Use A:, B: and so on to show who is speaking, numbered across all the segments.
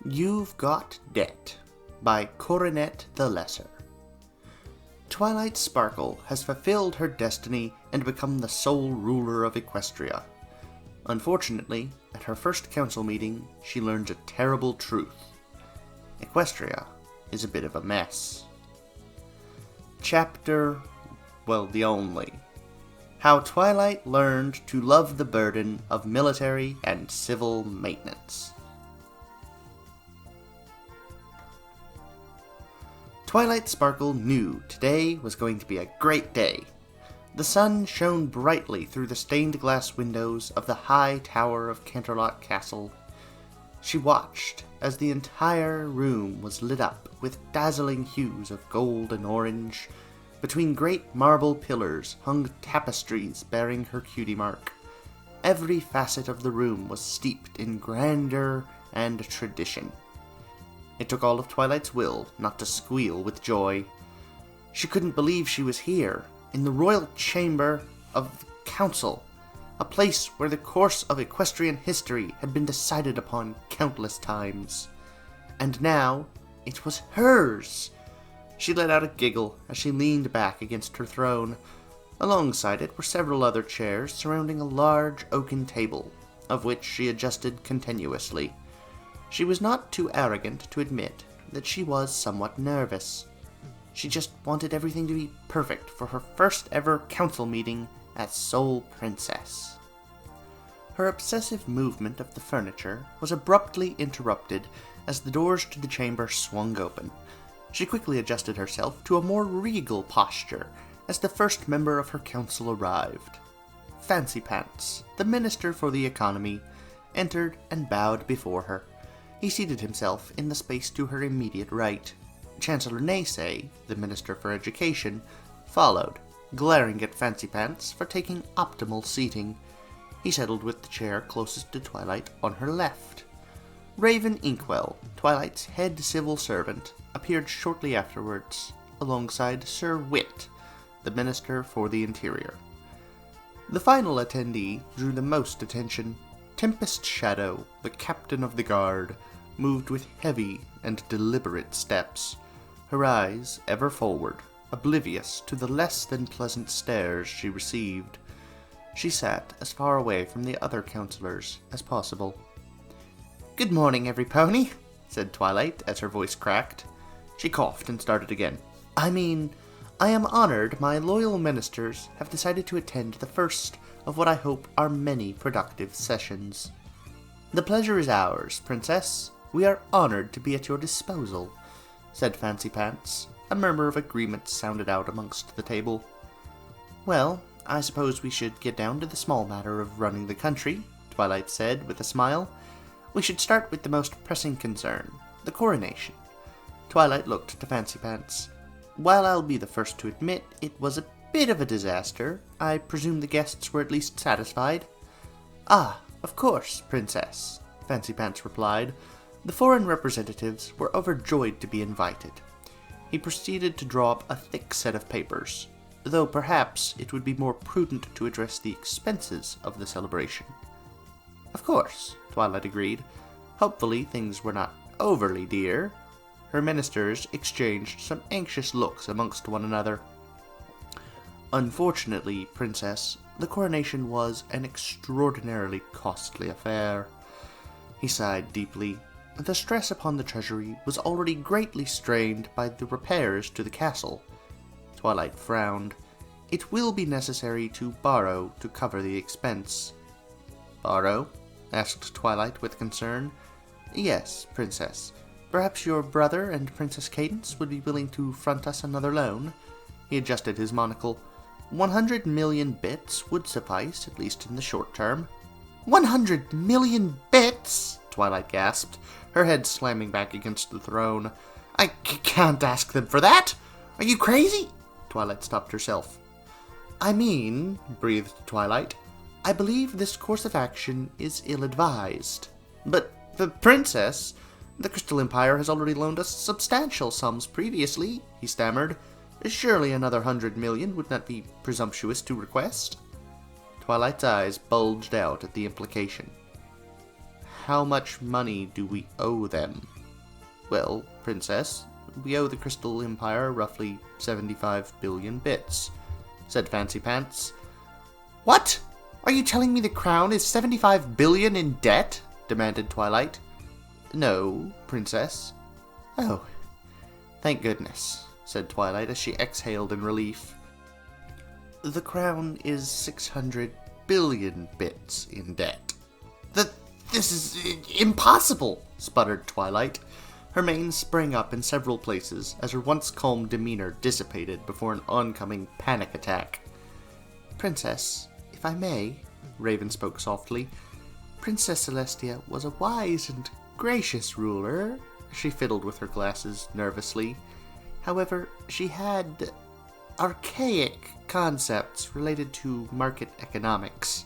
A: You've Got Debt by Coronet the Lesser. Twilight Sparkle has fulfilled her destiny and become the sole ruler of Equestria. Unfortunately, at her first council meeting, she learns a terrible truth. Equestria is a bit of a mess. Chapter, the only. How Twilight learned to love the burden of military and civil maintenance. Twilight Sparkle knew today was going to be a great day. The sun shone brightly through the stained glass windows of the high tower of Canterlot Castle. She watched as the entire room was lit up with dazzling hues of gold and orange. Between great marble pillars hung tapestries bearing her cutie mark. Every facet of the room was steeped in grandeur and tradition. It took all of Twilight's will not to squeal with joy. She couldn't believe she was here, in the royal chamber of the council, a place where the course of equestrian history had been decided upon countless times. And now, it was hers! She let out a giggle as she leaned back against her throne. Alongside it were several other chairs surrounding a large oaken table, of which she adjusted continuously. She was not too arrogant to admit that she was somewhat nervous. She just wanted everything to be perfect for her first ever council meeting as sole princess. Her obsessive movement of the furniture was abruptly interrupted as the doors to the chamber swung open. She quickly adjusted herself to a more regal posture as the first member of her council arrived. Fancy Pants, the Minister for the Economy, entered and bowed before her. He seated himself in the space to her immediate right. Chancellor Naysay, the Minister for Education, followed, glaring at Fancy Pants for taking optimal seating. He settled with the chair closest to Twilight on her left. Raven Inkwell, Twilight's head civil servant, appeared shortly afterwards, alongside Sir Wit, the Minister for the Interior. The final attendee drew the most attention. Tempest Shadow, the Captain of the Guard, moved with heavy and deliberate steps, her eyes ever forward, oblivious to the less than pleasant stares she received. She sat as far away from the other councillors as possible. "Good morning, every pony," said Twilight as her voice cracked. She coughed and started again. I am honored my loyal ministers have decided to attend the first of what I hope are many productive sessions. The pleasure is ours, Princess. We are honored to be at your disposal, said Fancy Pants. A murmur of agreement sounded out amongst the table. Well, I suppose we should get down to the small matter of running the country, Twilight said with a smile. We should start with the most pressing concern, the coronation. Twilight looked to Fancy Pants. While I'll be the first to admit it was a bit of a disaster, I presume the guests were at least satisfied? Ah, of course, Princess, Fancy Pants replied. The foreign representatives were overjoyed to be invited. He proceeded to draw up a thick set of papers, though perhaps it would be more prudent to address the expenses of the celebration. Of course, Twilight agreed. Hopefully things were not overly dear. Her ministers exchanged some anxious looks amongst one another. Unfortunately, Princess, the coronation was an extraordinarily costly affair. He sighed deeply. The stress upon the treasury was already greatly strained by the repairs to the castle. Twilight frowned. It will be necessary to borrow to cover the expense. Borrow? Asked Twilight with concern. Yes, Princess. Perhaps your brother and Princess Cadence would be willing to front us another loan. He adjusted his monocle. 100 million bits would suffice, at least in the short term. 100 million bits? Twilight gasped, her head slamming back against the throne. I can't ask them for that! Are you crazy? Twilight stopped herself. Breathed Twilight, I believe this course of action is ill-advised. But, Princess, the Crystal Empire has already loaned us substantial sums previously, he stammered. Surely another 100 million would not be presumptuous to request? Twilight's eyes bulged out at the implication. how much money do we owe them? Well, Princess, we owe the Crystal Empire roughly 75 billion bits, said Fancy Pants. What? Are you telling me the crown is 75 billion in debt? Demanded Twilight. No, Princess. Oh, thank goodness, said Twilight as she exhaled in relief. The crown is 600 billion bits in debt. This is impossible, sputtered Twilight. Her mane sprang up in several places as her once calm demeanor dissipated before an oncoming panic attack. Princess, if I may, Raven spoke softly, Princess Celestia was a wise and gracious ruler. She fiddled with her glasses nervously. However, she had archaic concepts related to market economics.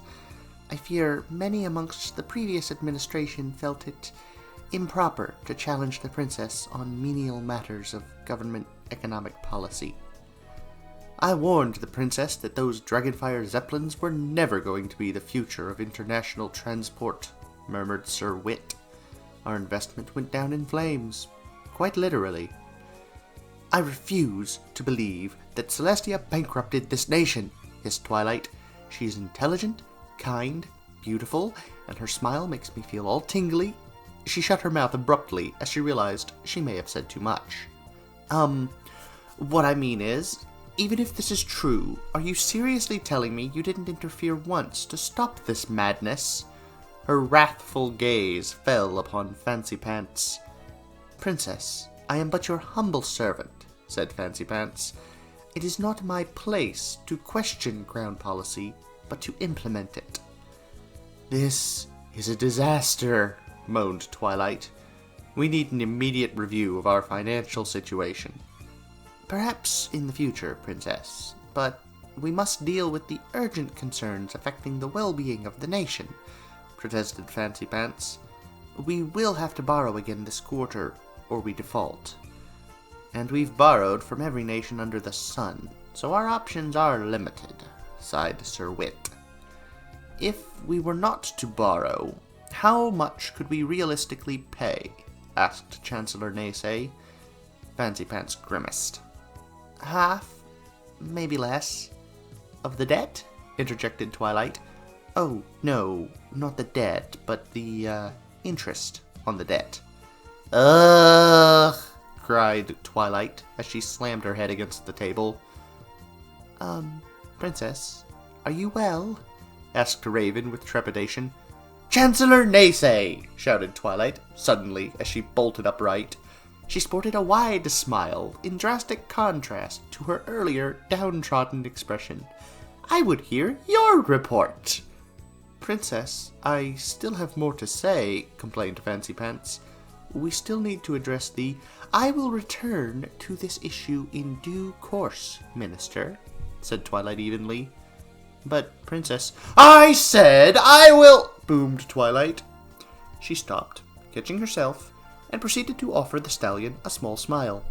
A: I fear many amongst the previous administration felt it improper to challenge the princess on menial matters of government economic policy. I warned the princess that those Dragonfire Zeppelins were never going to be the future of international transport, murmured Sir Wit. Our investment went down in flames, quite literally. I refuse to believe that Celestia bankrupted this nation, hissed Twilight. She's intelligent, kind, beautiful, and her smile makes me feel all tingly. She shut her mouth abruptly as she realized she may have said too much. What I mean is, even if this is true, are you seriously telling me you didn't interfere once to stop this madness? Her wrathful gaze fell upon Fancy Pants. Princess, I am but your humble servant, said Fancy Pants. It is not my place to question crown policy, but to implement it. This is a disaster, moaned Twilight. We need an immediate review of our financial situation. Perhaps in the future, Princess, but we must deal with the urgent concerns affecting the well-being of the nation, protested Fancy Pants. We will have to borrow again this quarter, or we default. And we've borrowed from every nation under the sun, so our options are limited, sighed Sir Wit. If we were not to borrow, how much could we realistically pay? Asked Chancellor Naysay. Fancy Pants grimaced. Half, maybe less, of the debt? Interjected Twilight. Oh, no, not the debt, but the, interest on the debt. Ugh, cried Twilight as she slammed her head against the table. Princess, are you well? Asked Raven with trepidation. Chancellor Naysay! Shouted Twilight, suddenly, as she bolted upright. She sported a wide smile, in drastic contrast to her earlier downtrodden expression. I would hear your report! Princess, I still have more to say, complained Fancy Pants. We still need to address the I will return to this issue in due course, Minister, said Twilight evenly. But, Princess, I said I will, boomed Twilight. She stopped, catching herself, and proceeded to offer the stallion a small smile.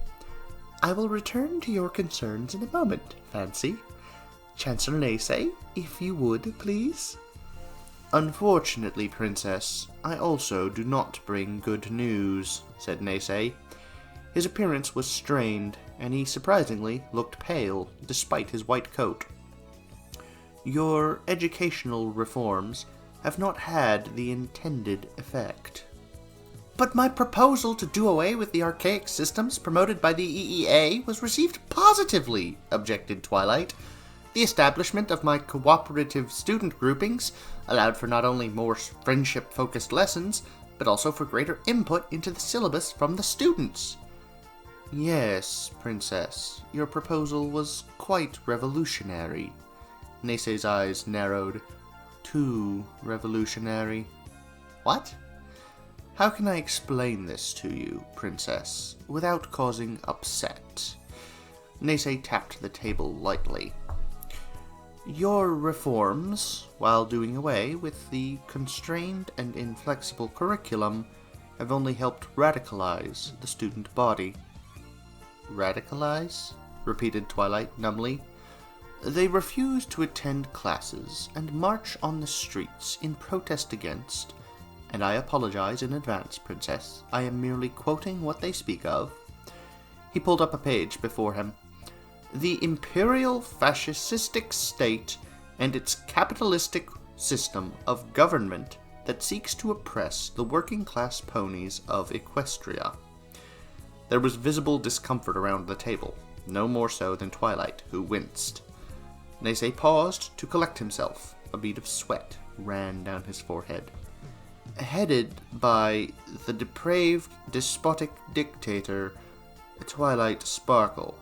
A: I will return to your concerns in a moment, Fancy. Chancellor Naysay, if you would, please. Unfortunately, Princess, I also do not bring good news, said Naysay. His appearance was strained, and he surprisingly looked pale, despite his white coat. Your educational reforms have not had the intended effect. But my proposal to do away with the archaic systems promoted by the EEA was received positively, objected Twilight. The establishment of my cooperative student groupings allowed for not only more friendship-focused lessons, but also for greater input into the syllabus from the students. Yes, Princess, your proposal was quite revolutionary. Naysay's eyes narrowed. Too revolutionary. What? How can I explain this to you, Princess, without causing upset? Naysay tapped the table lightly. Your reforms, while doing away with the constrained and inflexible curriculum, have only helped radicalize the student body. Radicalize? Repeated Twilight numbly. They refuse to attend classes and march on the streets in protest against, and I apologize in advance, Princess. I am merely quoting what they speak of. He pulled up a page before him. The imperial fascistic state and its capitalistic system of government that seeks to oppress the working-class ponies of Equestria. There was visible discomfort around the table, no more so than Twilight, who winced. Nese paused to collect himself. A bead of sweat ran down his forehead. Headed by the depraved, despotic dictator, Twilight Sparkle.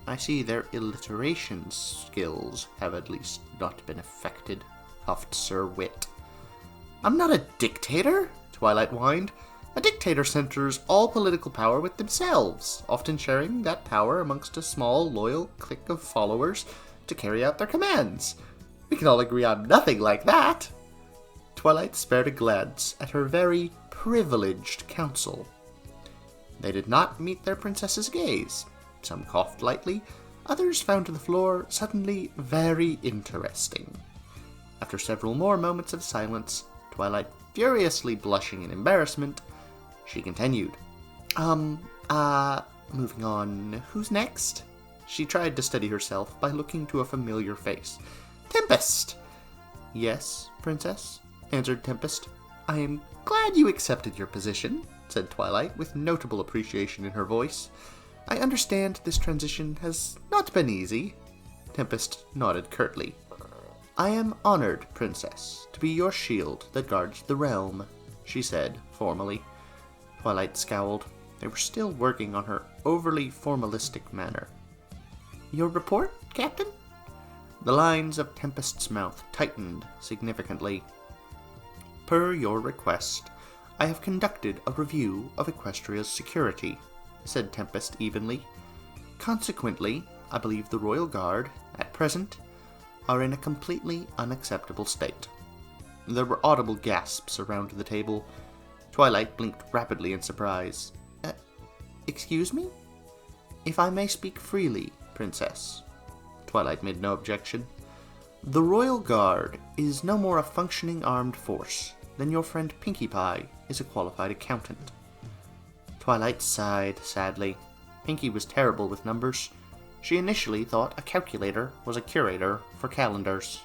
A: I see their alliteration skills have at least not been affected, huffed Sir Wit. I'm not a dictator, Twilight whined. A dictator centers all political power with themselves, often sharing that power amongst a small, loyal clique of followers to carry out their commands. We can all agree on nothing like that. Twilight spared a glance at her very privileged council. They did not meet their princess's gaze. Some coughed lightly, others found the floor suddenly very interesting. After several more moments of silence, Twilight furiously blushing in embarrassment, she continued. Moving on, who's next? She tried to steady herself by looking to a familiar face. Tempest! Yes, Princess, answered Tempest. I am glad you accepted your position, said Twilight, with notable appreciation in her voice. I understand this transition has not been easy. Tempest nodded curtly. I am honored, Princess, to be your shield that guards the realm, she said, formally. Twilight scowled. They were still working on her overly formalistic manner. Your report, Captain? The lines of Tempest's mouth tightened significantly. Per your request, I have conducted a review of Equestria's security, said Tempest evenly. Consequently, I believe the Royal Guard, at present, are in a completely unacceptable state. There were audible gasps around the table. Twilight blinked rapidly in surprise. Excuse me? If I may speak freely, Princess. Twilight made no objection. The Royal Guard is no more a functioning armed force than your friend Pinkie Pie is a qualified accountant. Twilight sighed sadly. Pinkie was terrible with numbers. She initially thought a calculator was a curator for calendars.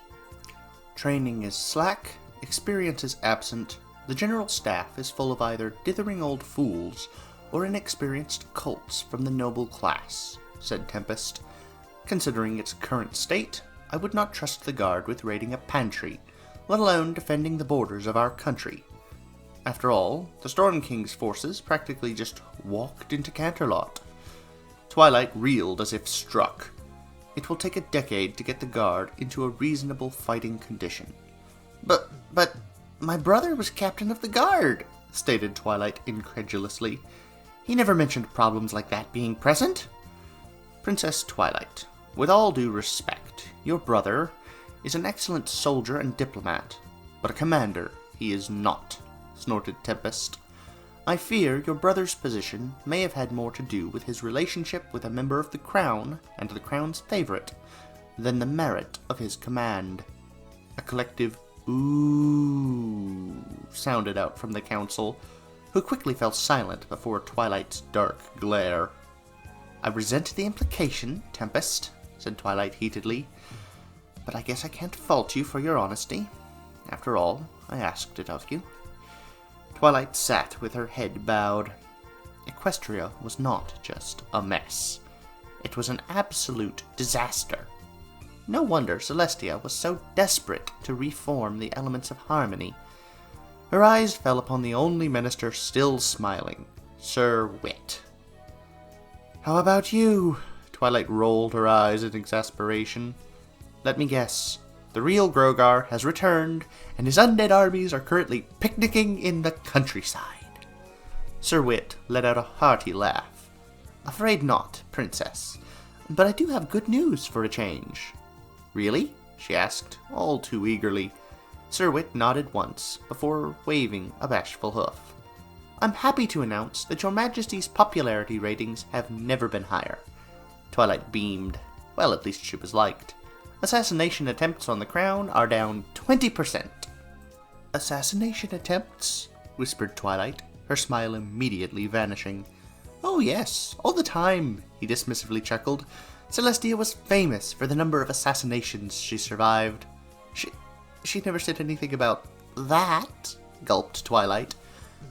A: Training is slack, experience is absent, the general staff is full of either dithering old fools or inexperienced colts from the noble class, said Tempest. Considering its current state, I would not trust the guard with raiding a pantry, let alone defending the borders of our country. After all, the Storm King's forces practically just walked into Canterlot. Twilight reeled as if struck. It will take a decade to get the guard into a reasonable fighting condition. But my brother was captain of the guard, stated Twilight incredulously. He never mentioned problems like that being present. Princess Twilight, with all due respect, your brother is an excellent soldier and diplomat, but a commander he is not, snorted Tempest. I fear your brother's position may have had more to do with his relationship with a member of the Crown and the Crown's favorite than the merit of his command. A collective ooh sounded out from the council, who quickly fell silent before Twilight's dark glare. I resent the implication, Tempest, said Twilight heatedly, but I guess I can't fault you for your honesty. After all, I asked it of you. Twilight sat with her head bowed. Equestria was not just a mess. It was an absolute disaster. No wonder Celestia was so desperate to reform the elements of harmony. Her eyes fell upon the only minister still smiling, Sir Wit. How about you? Twilight rolled her eyes in exasperation. Let me guess. The real Grogar has returned, and his undead armies are currently picnicking in the countryside. Sir Wit let out a hearty laugh. Afraid not, Princess, but I do have good news for a change. Really? She asked, all too eagerly. Sir Wit nodded once, before waving a bashful hoof. I'm happy to announce that your Majesty's popularity ratings have never been higher. Twilight beamed. Well, at least she was liked. Assassination attempts on the crown are down 20%. Assassination attempts? Whispered Twilight, her smile immediately vanishing. Oh yes, all the time, he dismissively chuckled. Celestia was famous for the number of assassinations she survived. She never said anything about that, gulped Twilight.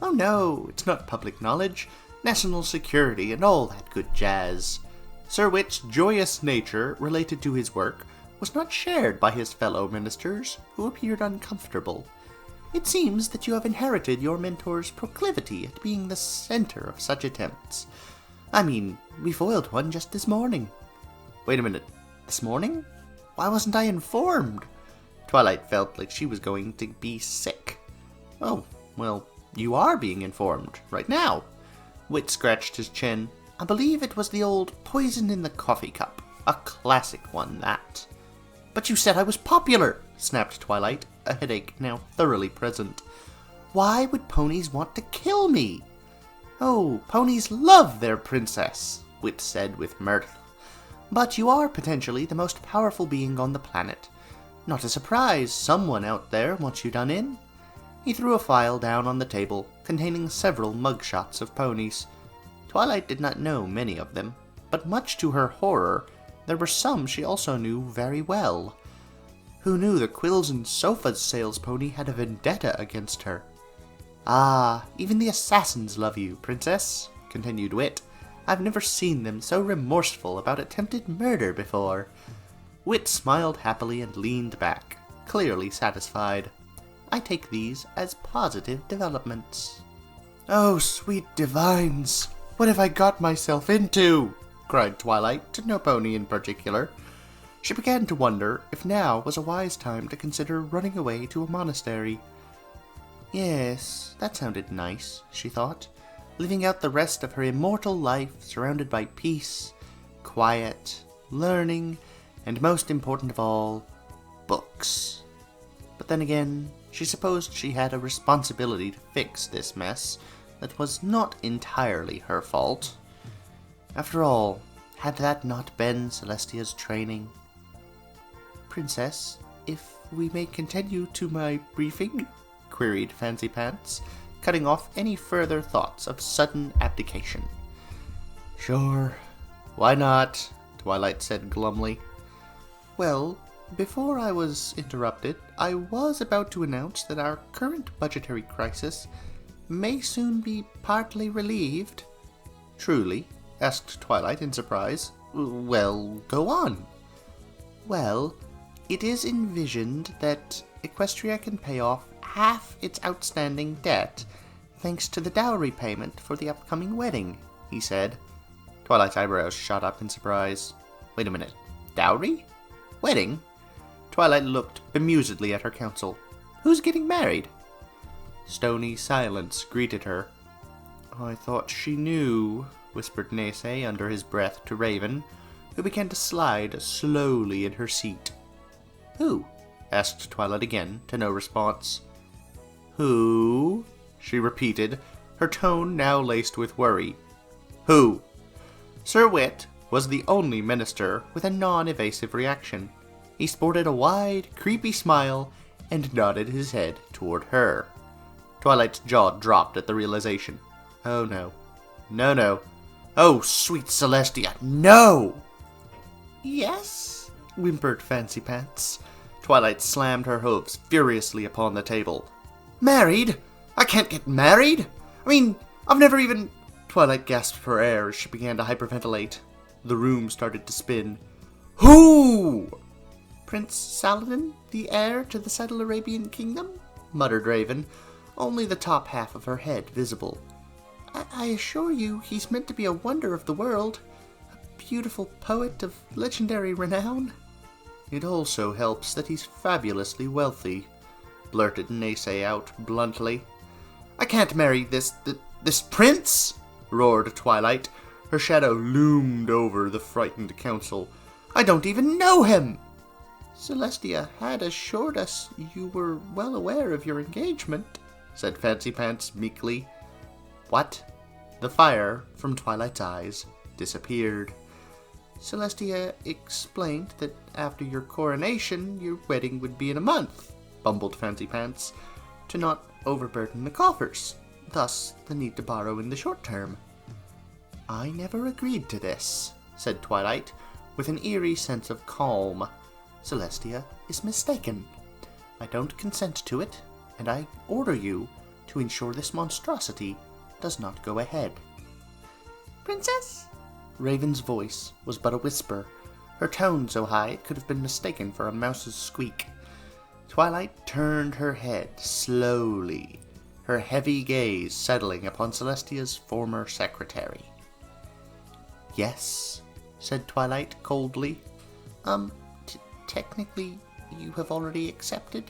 A: Oh no, it's not public knowledge. National security and all that good jazz. Sir Wit's joyous nature related to his work was not shared by his fellow ministers, who appeared uncomfortable. It seems that you have inherited your mentor's proclivity at being the center of such attempts. I mean, we foiled one just this morning. Wait a minute, this morning? Why wasn't I informed? Twilight felt like she was going to be sick. Oh, well, you are being informed, right now. Wit scratched his chin. I believe it was the old poison in the coffee cup. A classic one, that. But you said I was popular, snapped Twilight, a headache now thoroughly present. Why would ponies want to kill me? Oh, ponies love their princess, Wit said with mirth. But you are potentially the most powerful being on the planet. Not a surprise, someone out there wants you done in. He threw a file down on the table, containing several mugshots of ponies. Twilight did not know many of them, but much to her horror, there were some she also knew very well. Who knew the Quills and Sofas sales pony had a vendetta against her? Ah, even the assassins love you, princess, continued Wit. I've never seen them so remorseful about attempted murder before. Wit smiled happily and leaned back, clearly satisfied. I take these as positive developments. Oh, sweet divines! What have I got myself into? Cried Twilight, to no pony in particular. She began to wonder if now was a wise time to consider running away to a monastery. Yes, that sounded nice, she thought, living out the rest of her immortal life surrounded by peace, quiet, learning, and most important of all, books. But then again, she supposed she had a responsibility to fix this mess that was not entirely her fault. After all, had that not been Celestia's training? Princess, if we may continue to my briefing? Queried Fancy Pants, cutting off any further thoughts of sudden abdication. Sure, why not? Twilight said glumly. Well, before I was interrupted, I was about to announce that our current budgetary crisis may soon be partly relieved. Truly? Asked Twilight in surprise. Well, go on. Well, it is envisioned that Equestria can pay off half its outstanding debt thanks to the dowry payment for the upcoming wedding, he said. Twilight's eyebrows shot up in surprise. Wait a minute. Dowry? Wedding? Twilight looked bemusedly at her counsel. Who's getting married? Stony silence greeted her. I thought she knew, whispered Naysay under his breath to Raven, who began to slide slowly in her seat. Who? Asked Twilight again, to no response. Who? She repeated, her tone now laced with worry. Who? Sir Wit was the only minister with a non-evasive reaction. He sported a wide, creepy smile and nodded his head toward her. Twilight's jaw dropped at the realization. Oh no. No. Oh, sweet Celestia, no! Yes? Whimpered Fancy Pants. Twilight slammed her hooves furiously upon the table. Married? I can't get married? I mean, I've never even... Twilight gasped for air as she began to hyperventilate. The room started to spin. Who? Prince Saladin, the heir to the settled Arabian kingdom? Muttered Raven, only the top half of her head visible. I assure you he's meant to be a wonder of the world. A beautiful poet of legendary renown. It also helps that he's fabulously wealthy, blurted Naysay out bluntly. I can't marry this prince, roared Twilight. Her shadow loomed over the frightened council. I don't even know him! Celestia had assured us you were well aware of your engagement, said Fancy Pants meekly. What? The fire from Twilight's eyes disappeared. Celestia explained that after your coronation, your wedding would be in a month, bumbled Fancy Pants. to not overburden the coffers, thus the need to borrow in the short term. I never agreed to this, said Twilight, with an eerie sense of calm. Celestia is mistaken. I don't consent to it, and I order you to ensure this monstrosity does not go ahead. Princess? Raven's voice was but a whisper, her tone so high it could have been mistaken for a mouse's squeak. Twilight turned her head slowly, her heavy gaze settling upon Celestia's former secretary. Yes, said Twilight coldly. Technically, you have already accepted?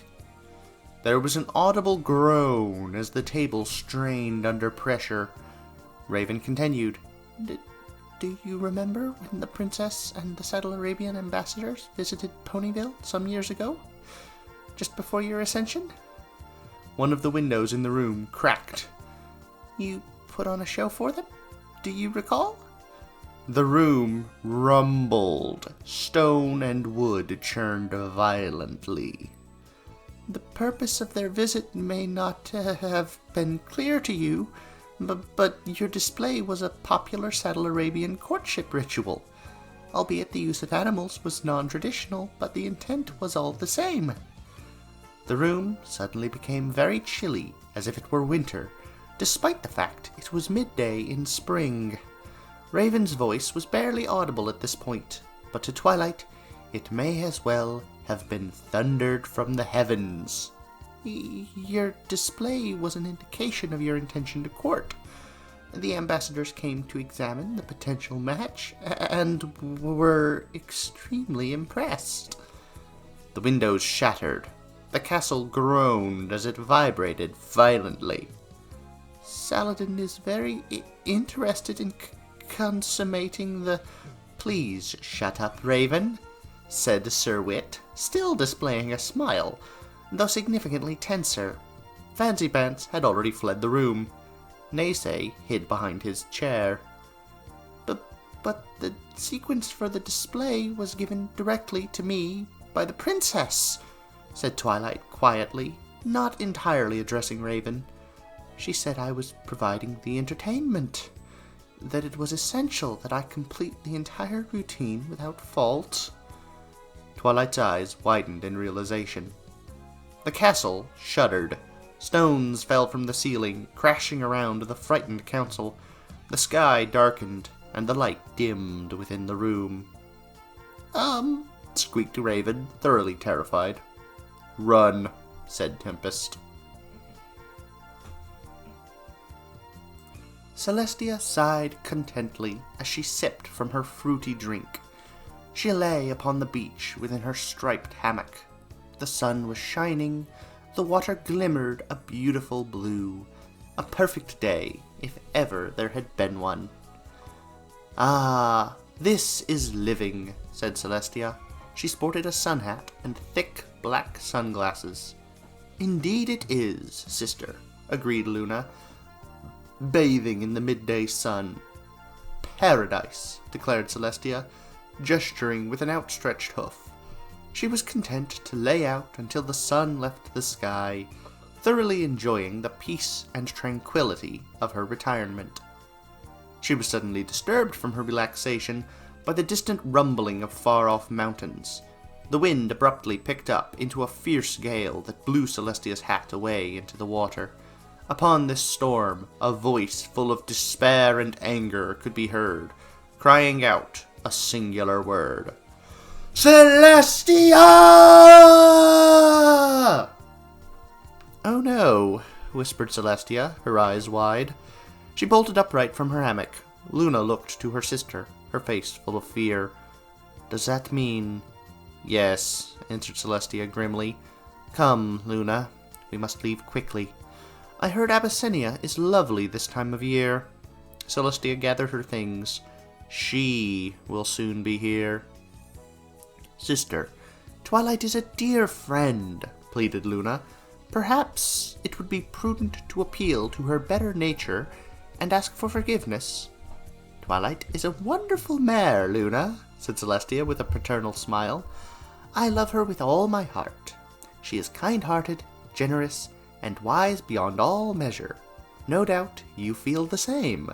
A: There was an audible groan as the table strained under pressure. Raven continued. Do you remember when the princess and the Saddle Arabian ambassadors visited Ponyville some years ago? Just before your ascension? One of the windows in the room cracked. You put on a show for them? Do you recall? The room rumbled. Stone and wood churned violently. The purpose of their visit may not have been clear to you, but your display was a popular Saddle Arabian courtship ritual. Albeit the use of animals was non-traditional, but the intent was all the same. The room suddenly became very chilly, as if it were winter, despite the fact it was midday in spring. Raven's voice was barely audible at this point, but to Twilight it may as well have been thundered from the heavens. Your display was an indication of your intention to court. The ambassadors came to examine the potential match, and were extremely impressed. The windows shattered. The castle groaned as it vibrated violently. Saladin is very interested in consummating the... Please shut up, Raven, said Sir Wit, still displaying a smile, though significantly tenser. Fancy Pants had already fled the room. Naysay hid behind his chair. But the sequence for the display was given directly to me by the princess, said Twilight quietly, not entirely addressing Raven. She said I was providing the entertainment, that it was essential that I complete the entire routine without fault. Twilight's eyes widened in realization. The castle shuddered. Stones fell from the ceiling, crashing around the frightened council. The sky darkened, and the light dimmed within the room. Squeaked Raven, thoroughly terrified. Run, said Tempest. Celestia sighed contently as she sipped from her fruity drink. She lay upon the beach within her striped hammock. The sun was shining, the water glimmered a beautiful blue. A perfect day, if ever there had been one. Ah, this is living, said Celestia. She sported a sun hat and thick black sunglasses. Indeed it is, sister, agreed Luna, bathing in the midday sun. Paradise, declared Celestia, gesturing with an outstretched hoof. She was content to lay out until the sun left the sky, thoroughly enjoying the peace and tranquility of her retirement. She was suddenly disturbed from her relaxation by the distant rumbling of far-off mountains. The wind abruptly picked up into a fierce gale that blew Celestia's hat away into the water. Upon this storm, a voice full of despair and anger could be heard, crying out a singular word. Celestia! Oh no, whispered Celestia, her eyes wide. She bolted upright from her hammock. Luna looked to her sister, her face full of fear. Does that mean... Yes, answered Celestia grimly. Come, Luna, we must leave quickly. I heard Abyssinia is lovely this time of year. Celestia gathered her things. She will soon be here. Sister, Twilight is a dear friend, pleaded Luna. Perhaps it would be prudent to appeal to her better nature and ask for forgiveness. Twilight is a wonderful mare, Luna, said Celestia with a paternal smile. I love her with all my heart. She is kind-hearted, generous, and wise beyond all measure. No doubt you feel the same.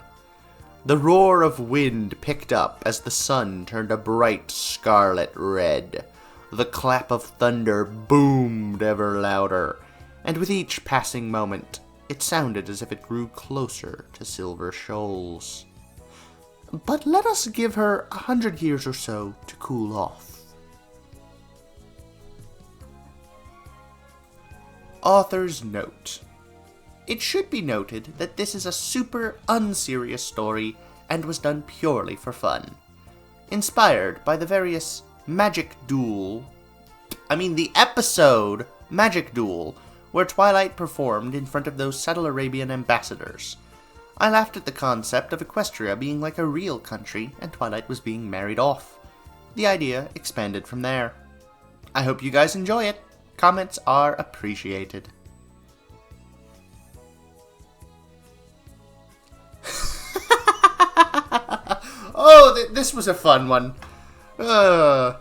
A: The roar of wind picked up as the sun turned a bright scarlet red. The clap of thunder boomed ever louder, and with each passing moment, it sounded as if it grew closer to Silver Shoals. But let us give her 100 years or so to cool off. Author's note. It should be noted that this is a super unserious story and was done purely for fun. Inspired by the various the episode Magic Duel, where Twilight performed in front of those subtle Arabian ambassadors. I laughed at the concept of Equestria being like a real country and Twilight was being married off. The idea expanded from there. I hope you guys enjoy it. Comments are appreciated. Oh, this was a fun one. I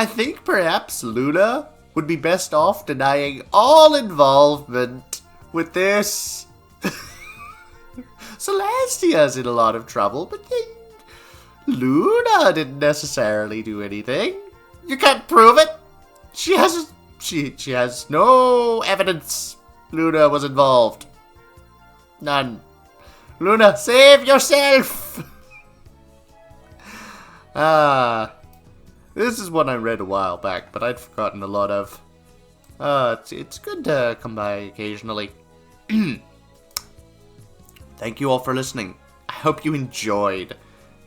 A: think perhaps Luna would be best off denying all involvement with this. Celestia's in a lot of trouble, but Luna didn't necessarily do anything. You can't prove it. She has no evidence Luna was involved. None. Luna, save yourself! This is one I read a while back, but I'd forgotten a lot of. It's good to come by occasionally. Thank you all for listening. I hope you enjoyed.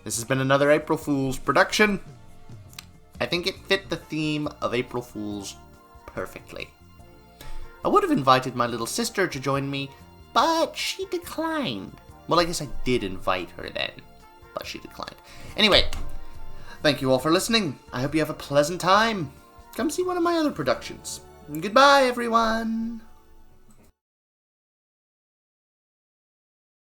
A: This has been another April Fool's production. I think it fit the theme of April Fools perfectly. I would have invited my little sister to join me, but she declined. Well, I guess I did invite her then, but she declined. Anyway, thank you all for listening. I hope you have a pleasant time. Come see one of my other productions. Goodbye, everyone.